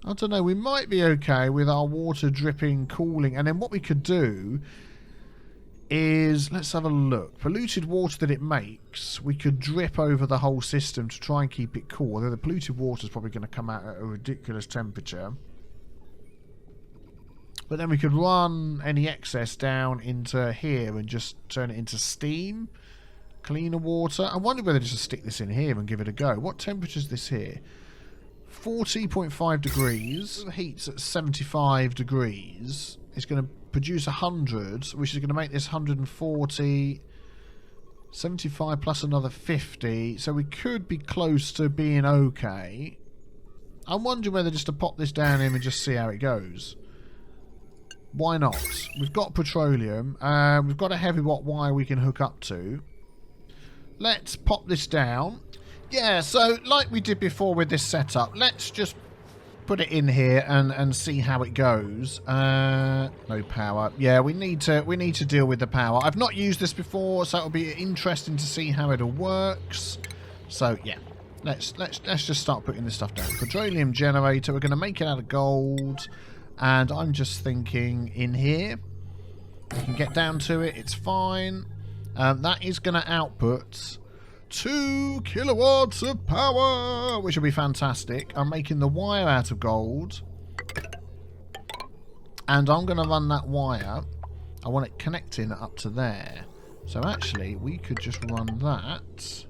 I don't know. We might be okay with our water dripping, cooling. And then what we could do is, let's have a look. Polluted water that it makes, we could drip over the whole system to try and keep it cool. Although the polluted water is probably going to come out at a ridiculous temperature. But then we could run any excess down into here and just turn it into steam. Cleaner water. I wonder whether to just stick this in here and give it a go. What temperature is this here? 40.5 degrees. Heat's at 75 degrees. It's going to produce 100, which is going to make this 140. 75 plus another 50. So we could be close to being okay. I'm wondering whether just to pop this down in and just see how it goes. Why not? We've got petroleum. We've got a Heavi-Watt wire we can hook up to. Let's pop this down. Yeah, so like we did before with this setup, let's just put it in here and see how it goes. No power. Yeah, we need to deal with the power. I've not used this before, so it'll be interesting to see how it all works. So yeah, let's just start putting this stuff down. Petroleum Generator. We're going to make it out of gold. And I'm just thinking in here, we can get down to it, it's fine. That is going to output 2 kilowatts of power, which will be fantastic. I'm making the wire out of gold. And I'm going to run that wire. I want it connecting up to there. So actually, we could just run that.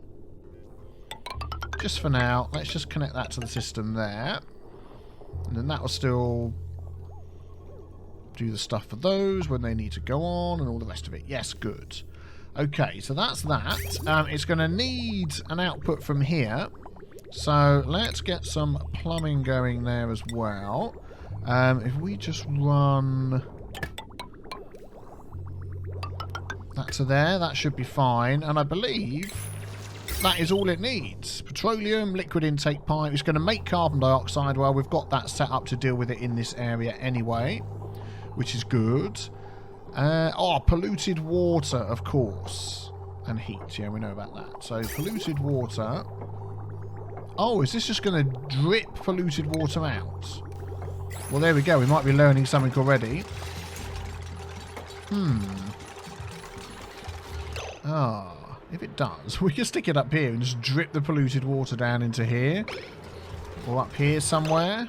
Just for now, let's just connect that to the system there. And then that will still do the stuff for those when they need to go on and all the rest of it. Yes, good. Okay, so that's that. It's going to need an output from here. So let's get some plumbing going there as well. If we just run that to there, that should be fine. And I believe that is all it needs. Petroleum, liquid intake pipe. It's going to make carbon dioxide. Well, we've got that set up to deal with it in this area anyway, which is good. Polluted water, of course. And heat, yeah, we know about that. So, polluted water. Oh, is this just going to drip polluted water out? Well, there we go. We might be learning something already. If it does, we can stick it up here and just drip the polluted water down into here. Or up here somewhere.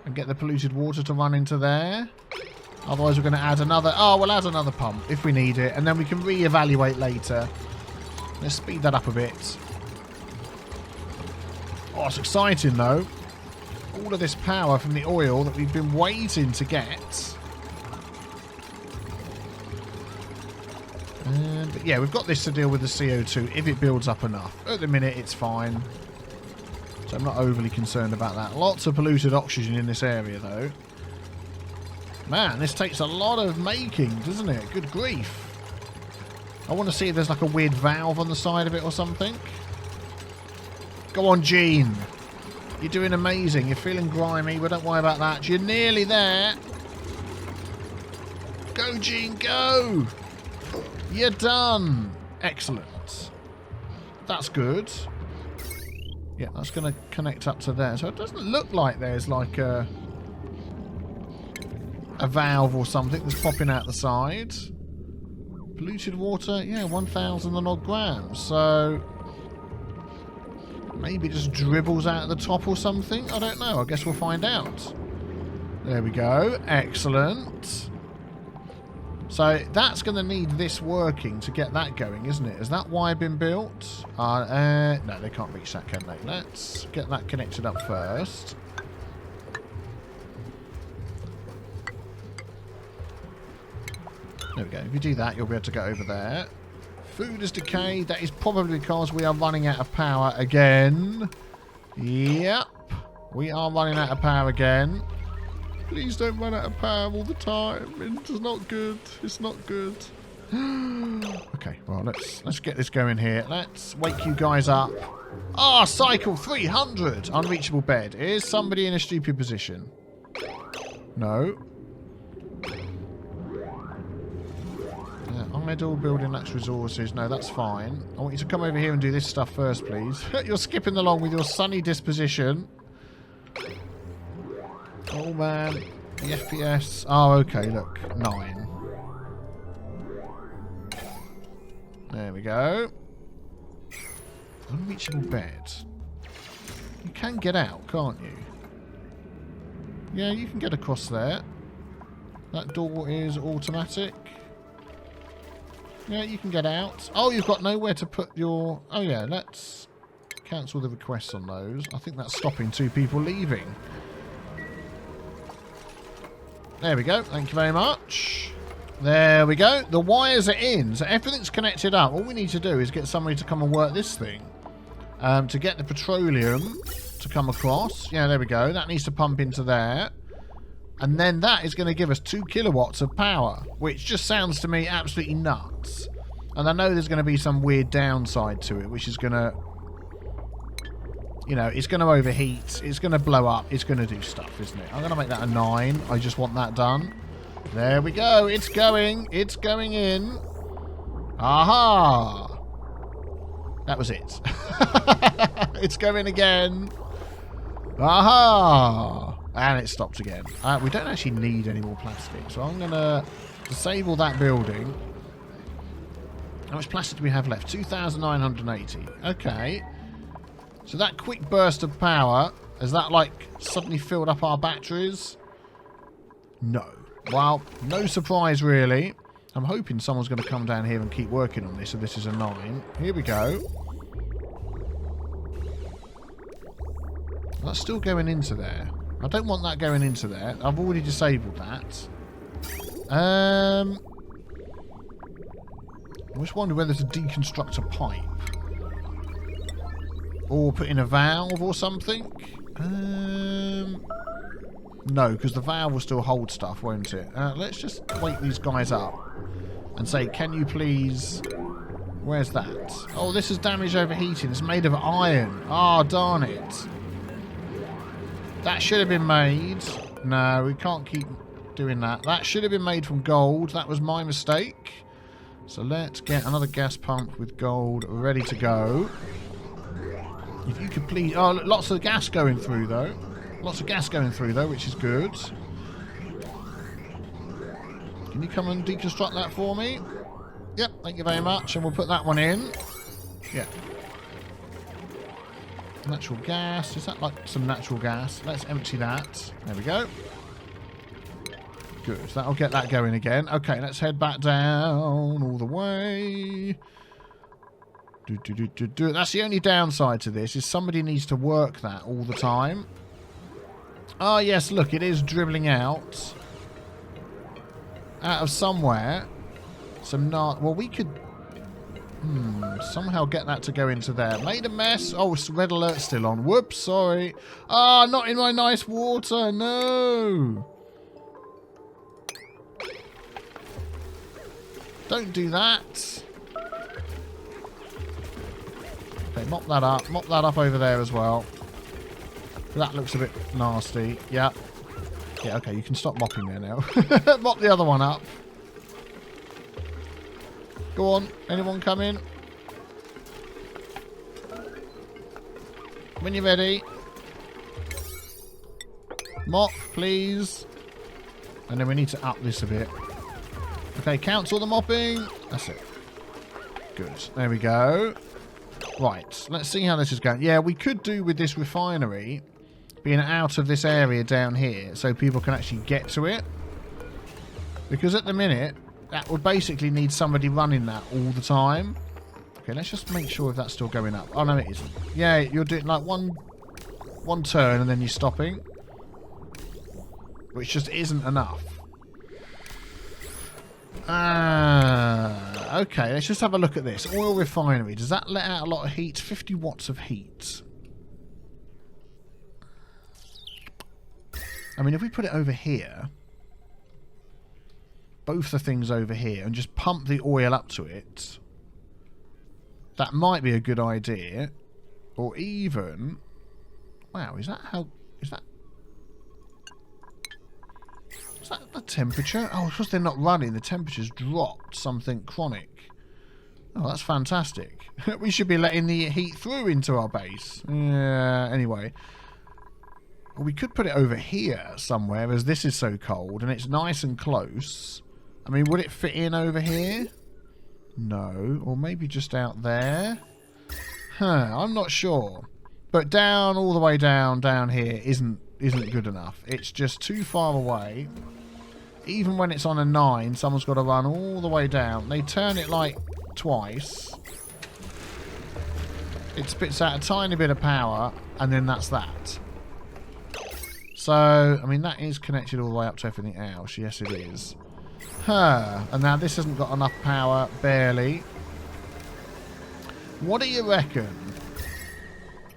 And get the polluted water to run into there. Otherwise we're going to add another... Oh, we'll add another pump if we need it. And then we can re-evaluate later. Let's speed that up a bit. Oh, it's exciting though. All of this power from the oil that we've been waiting to get. But yeah, we've got this to deal with the CO2 if it builds up enough. At the minute, it's fine. So I'm not overly concerned about that. Lots of polluted oxygen in this area, though. Man, this takes a lot of making, doesn't it? Good grief. I want to see if there's like a weird valve on the side of it or something. Go on, Gene. You're doing amazing. You're feeling grimy, but don't worry about that. You're nearly there. Go, Gene, go. You're done. Excellent. That's good. Yeah, that's going to connect up to there. So it doesn't look like there's like a valve or something that's popping out the side. Polluted water, yeah, 1,000 and odd grams. So maybe it just dribbles out the top or something. I don't know. I guess we'll find out. There we go. Excellent. So that's going to need this working to get that going, isn't it? Has that wire been built? No, they can't reach that, can they? Let's get that connected up first. There we go. If you do that, you'll be able to get over there. Food is decayed. That is probably because we are running out of power again. Yep. We are running out of power again. Please don't run out of power all the time. It's not good. It's not good. Okay, well, let's get this going here. Let's wake you guys up. Ah, cycle 300. Unreachable bed. Is somebody in a stupid position? No. Idle, building lacks resources. No, that's fine. I want you to come over here and do this stuff first, please. You're skipping along with your sunny disposition. Oh, man. The FPS. Oh, okay, look. 9. There we go. Unreachable bed. You can get out, can't you? Yeah, you can get across there. That door is automatic. Yeah, you can get out. Oh, you've got nowhere to put your... Oh, yeah, let's cancel the requests on those. I think that's stopping 2 people leaving. There we go. Thank you very much. There we go. The wires are in, so everything's connected up. All we need to do is get somebody to come and work this thing. To get the petroleum to come across. Yeah, there we go. That needs to pump into there. And then that is going to give us 2 kilowatts of power, which just sounds to me absolutely nuts. And I know there's going to be some weird downside to it, which is going to... You know, it's going to overheat. It's going to blow up. It's going to do stuff, isn't it? I'm going to make that a 9. I just want that done. There we go. It's going. It's going in. Aha! That was it. It's going again. Aha! And it stopped again. We don't actually need any more plastic, so I'm going to disable that building. How much plastic do we have left? 2,980. Okay. So that quick burst of power, has that, like, suddenly filled up our batteries? No. Well, no surprise, really. I'm hoping someone's going to come down here and keep working on this, so this is a 9. Here we go. That's still going into there. I don't want that going into there. I've already disabled that. I just wonder whether to deconstruct a pipe. Or put in a valve or something. No, because the valve will still hold stuff, won't it? Let's just wake these guys up. And say, can you please... Where's that? Oh, this is damage overheating. It's made of iron. Ah, oh, darn it. That should have been made. No, we can't keep doing that. That should have been made from gold. That was my mistake. So let's get another gas pump with gold ready to go. If you could please... Oh, lots of gas going through, though. Lots of gas going through, though, which is good. Can you come and deconstruct that for me? Yep, thank you very much. And we'll put that one in. Yeah. Natural gas. Is that like some natural gas? Let's empty that. There we go. Good. That'll get that going again. Okay, let's head back down all the way. That's the only downside to this, is somebody needs to work that all the time. Oh, yes, look, it is dribbling out of somewhere. Well, we could somehow get that to go into there. Made a mess. Oh, red alert still on. Whoops, sorry. Ah, not in my nice water. No. Don't do that. Okay, mop that up. Mop that up over there as well. That looks a bit nasty. Yeah. Yeah, okay, you can stop mopping there now. Mop the other one up. Go on. Anyone come in? When you're ready. Mop, please. And then we need to up this a bit. Okay, cancel the mopping. That's it. Good. There we go. Right. Let's see how this is going. Yeah, we could do with this refinery being out of this area down here so people can actually get to it. Because at the minute, that would basically need somebody running that all the time. Okay, let's just make sure if that's still going up. Oh, no, it isn't. Yeah, you're doing like one turn and then you're stopping. Which just isn't enough. Okay, let's just have a look at this. Oil refinery. Does that let out a lot of heat? 50 watts of heat. I mean, if we put it over here, both the things over here, and just pump the oil up to it, that might be a good idea. Or even... Wow, is that how... Is that the temperature? Oh, because they're not running, the temperature's dropped something chronic. Oh, that's fantastic. We should be letting the heat through into our base. Yeah, anyway. Well, we could put it over here somewhere, as this is so cold, and it's nice and close. I mean, would it fit in over here? No. Or maybe just out there? Huh, I'm not sure. But down, all the way down here isn't good enough. It's just too far away. Even when it's on a 9, someone's got to run all the way down. They turn it like twice. It spits out a tiny bit of power, and then that's that. So, I mean, that is connected all the way up to everything else. Yes, it is. And now this hasn't got enough power, barely. What do you reckon?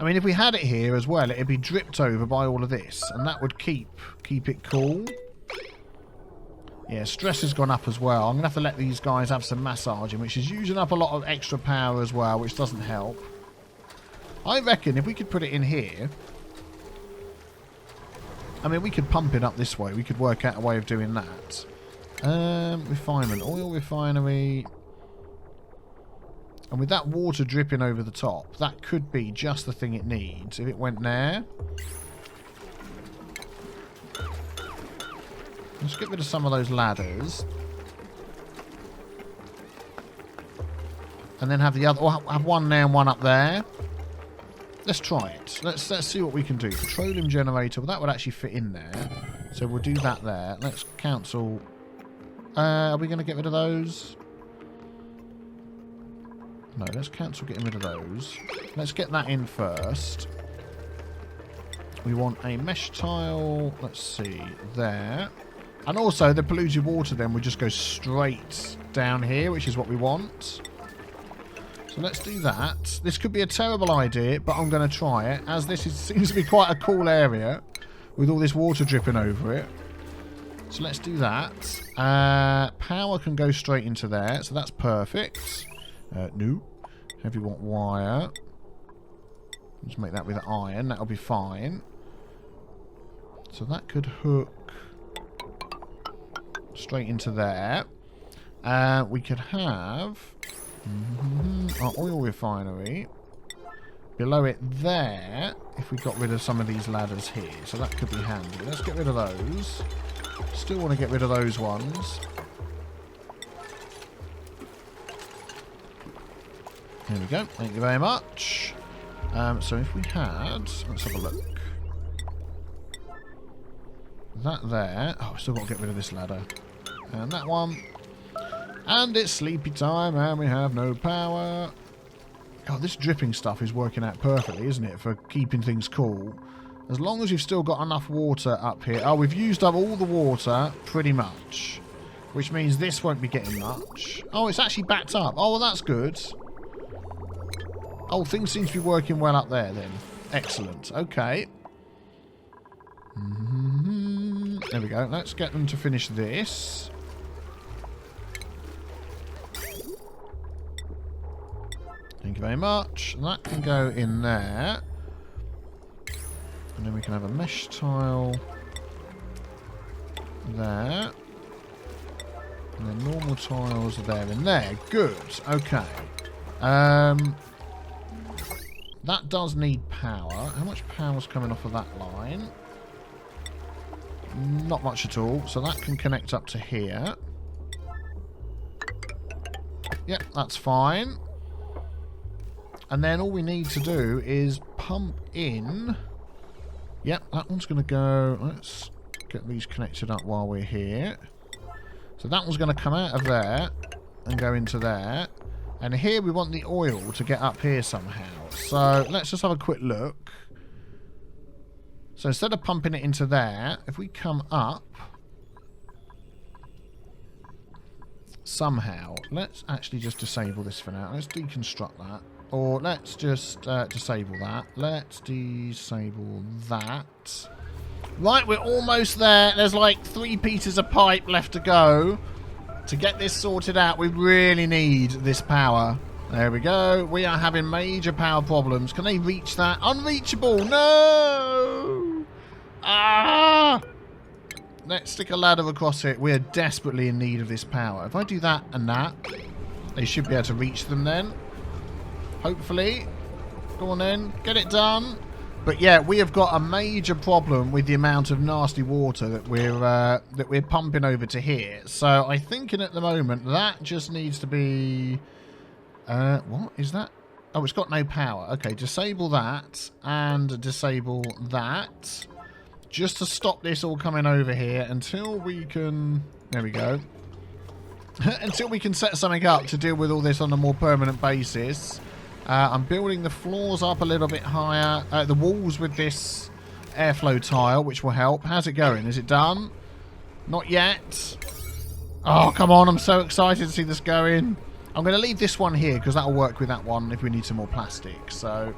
I mean, if we had it here as well, it'd be dripped over by all of this, and that would keep it cool. Yeah, stress has gone up as well. I'm going to have to let these guys have some massaging, which is using up a lot of extra power as well, which doesn't help. I reckon if we could put it in here... I mean, we could pump it up this way. We could work out a way of doing that. Refinement. Oil refinery. And with that water dripping over the top, that could be just the thing it needs. If it went there... Let's get rid of some of those ladders. And then have the other... Or have one there and one up there. Let's try it. Let's see what we can do. Petroleum Generator. Well, that would actually fit in there. So we'll do that there. Let's cancel... are we going to get rid of those? No, let's cancel getting rid of those. Let's get that in first. We want a mesh tile. Let's see. There. And also, the polluted water then would just go straight down here, which is what we want. So let's do that. This could be a terrible idea, but I'm going to try it, as this seems to be quite a cool area with all this water dripping over it. So let's do that. Power can go straight into there, so that's perfect. No. Heavi-Watt wire. Let's make that with iron. That'll be fine. So that could hook straight into there. We could have our oil refinery below it there if we got rid of some of these ladders here. So that could be handy. Let's get rid of those. Still want to get rid of those ones. Here we go. Thank you very much. So if we had... Let's have a look. That there. Oh, I still got to get rid of this ladder. And that one. And it's sleepy time and we have no power. God, this dripping stuff is working out perfectly, isn't it? For keeping things cool. As long as you've still got enough water up here. Oh, we've used up all the water, pretty much. Which means this won't be getting much. Oh, it's actually backed up. Oh, well, that's good. Oh, things seem to be working well up there, then. Excellent. Okay. There we go. Let's get them to finish this. Thank you very much. And that can go in there. And then we can have a mesh tile there. And then normal tiles are there and there. Good. Okay. That does need power. How much power's coming off of that line? Not much at all. So that can connect up to here. Yep, that's fine. And then all we need to do is pump in... Yep, that one's going to go... Let's get these connected up while we're here. So that one's going to come out of there and go into there. And here we want the oil to get up here somehow. So let's just have a quick look. So instead of pumping it into there, if we come up... Somehow, let's actually just disable this for now. Let's deconstruct that. Or let's just disable that. Let's disable that. Right, we're almost there. There's like 3 pieces of pipe left to go. To get this sorted out, we really need this power. There we go. We are having major power problems. Can they reach that? Unreachable. No! Ah! Let's stick a ladder across it. We're desperately in need of this power. If I do that and that, they should be able to reach them then. Hopefully. Go on then. Get it done. But yeah, we have got a major problem with the amount of nasty water that we're pumping over to here. So I'm thinking at the moment that just needs to be... what is that? Oh, it's got no power. Okay, disable that and disable that. Just to stop this all coming over here until we can... There we go. Until we can set something up to deal with all this on a more permanent basis. I'm building the floors up a little bit higher. The walls with this airflow tile, which will help. How's it going? Is it done? Not yet. Oh, come on. I'm so excited to see this going. I'm going to leave this one here because that'll work with that one if we need some more plastic. So,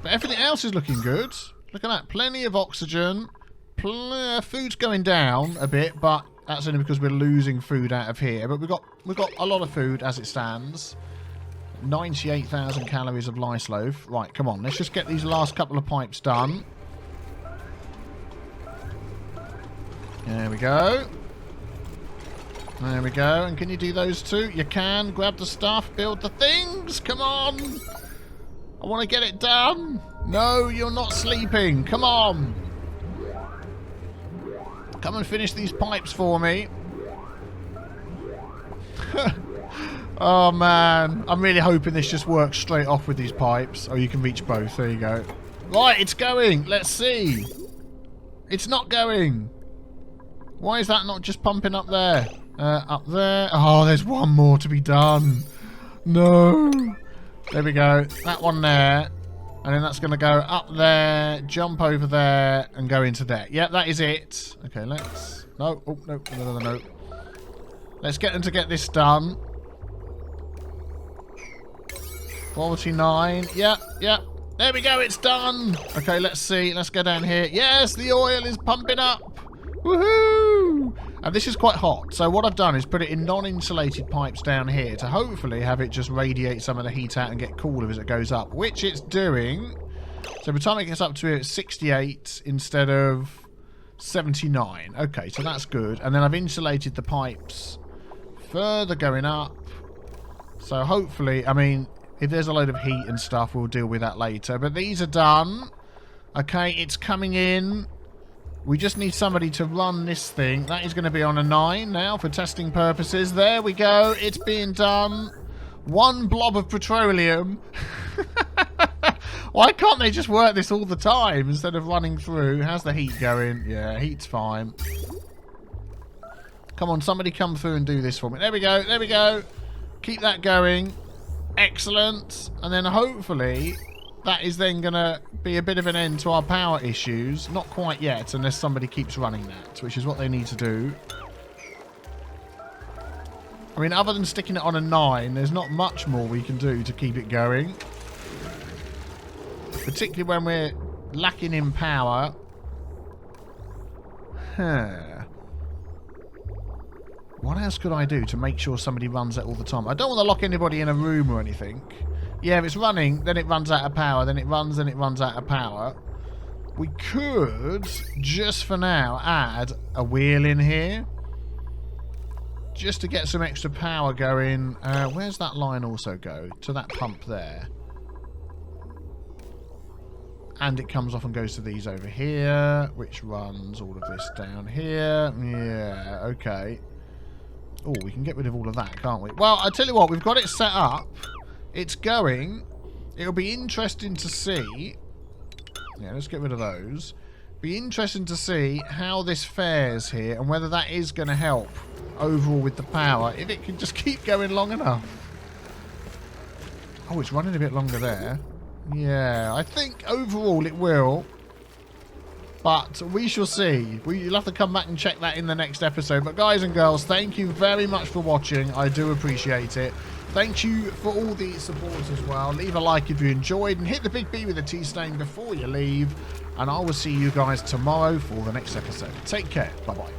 but everything else is looking good. Look at that. Plenty of oxygen. Food's going down a bit, but that's only because we're losing food out of here. But we've got a lot of food as it stands. 98,000 calories of lice loaf. Right, come on. Let's just get these last couple of pipes done. There we go. There we go. And can you do those two? You can. Grab the stuff. Build the things. Come on. I want to get it done. No, you're not sleeping. Come on. Come and finish these pipes for me. Oh, man. I'm really hoping this just works straight off with these pipes. Oh, you can reach both. There you go. Right, it's going. Let's see. It's not going. Why is that not just pumping up there? Up there. Oh, there's one more to be done. No. There we go. That one there. And then that's going to go up there, jump over there, and go into there. Yep, that is it. Okay, let's... No. Oh, no. No. Let's get them to get this done. 49. Yep. There we go. It's done. Okay, let's see. Let's go down here. Yes, the oil is pumping up. Woohoo! And this is quite hot. So what I've done is put it in non-insulated pipes down here to hopefully have it just radiate some of the heat out and get cooler as it goes up, which it's doing. So by the time it gets up to here, it's 68 instead of 79. Okay, so that's good. And then I've insulated the pipes further going up. So hopefully, I mean... If there's a load of heat and stuff, we'll deal with that later. But these are done. Okay, it's coming in. We just need somebody to run this thing. That is going to be on a 9 now for testing purposes. There we go. It's being done. One blob of petroleum. Why can't they just work this all the time instead of running through? How's the heat going? Yeah, heat's fine. Come on, somebody come through and do this for me. There we go. There we go. Keep that going. Excellent. And then hopefully that is then going to be a bit of an end to our power issues. Not quite yet, unless somebody keeps running that, which is what they need to do. I mean, other than sticking it on a 9, there's not much more we can do to keep it going. Particularly when we're lacking in power. What else could I do to make sure somebody runs it all the time? I don't want to lock anybody in a room or anything. Yeah, if it's running, then it runs out of power. Then it runs out of power. We could, just for now, add a wheel in here. Just to get some extra power going. Where's that line also go? To that pump there. And it comes off and goes to these over here, which runs all of this down here. Yeah, okay. Oh, we can get rid of all of that, can't we? Well, I tell you what, we've got it set up. It's going. It'll be interesting to see. Yeah, let's get rid of those. Be interesting to see how this fares here and whether that is going to help overall with the power. If it can just keep going long enough. Oh, it's running a bit longer there. Yeah, I think overall it will. But we shall see. You'll have to come back and check that in the next episode. But guys and girls, thank you very much for watching. I do appreciate it. Thank you for all the support as well. Leave a like if you enjoyed. And hit the big B with a tea stain before you leave. And I will see you guys tomorrow for the next episode. Take care. Bye-bye.